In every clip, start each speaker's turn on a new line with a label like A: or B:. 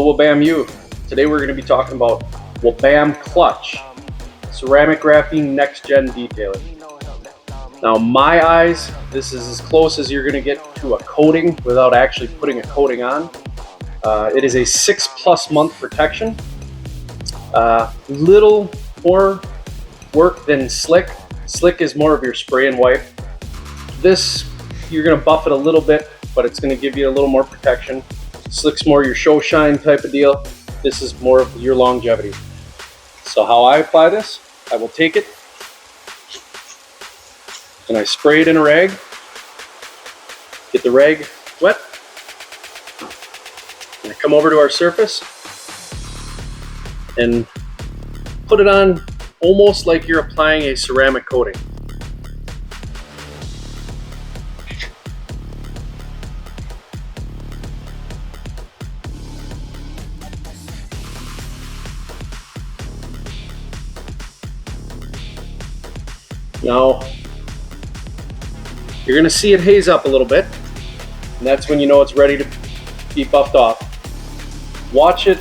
A: Hello WABAM U. Today we're going to be talking about WABAM Clutch, ceramic graphene next gen detailing. Now in my eyes, this is as close as you're going to get to a coating without actually putting a coating on. It is a 6+ month protection. Little more work than Slick. Slick is more of your spray and wipe. This, you're going to buff it a little bit, but it's going to give you a little more protection. Slick's more your show shine type of deal. This is more of your longevity. So how I apply this, I will take it and I spray it in a rag, get the rag wet, and I come over to our surface and put it on almost like you're applying a ceramic coating. Now, you're going to see it haze up a little bit, and that's when you know it's ready to be buffed off. Watch it,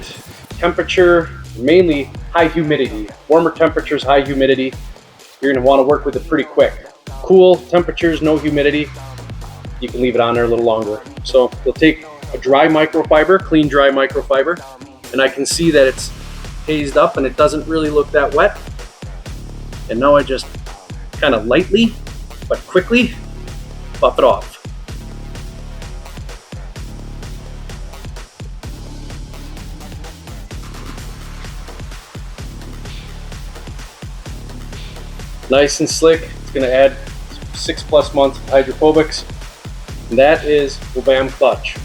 A: temperature, mainly high humidity. Warmer temperatures, high humidity, you're going to want to work with it pretty quick. Cool temperatures, no humidity, you can leave it on there a little longer. So you'll take a dry microfiber, clean dry microfiber, and I can see that it's hazed up and it doesn't really look that wet. And now I just kind of lightly but quickly buff it off. Nice and slick. It's going to add 6+ months of hydrophobics. And that is WABAM Clutch.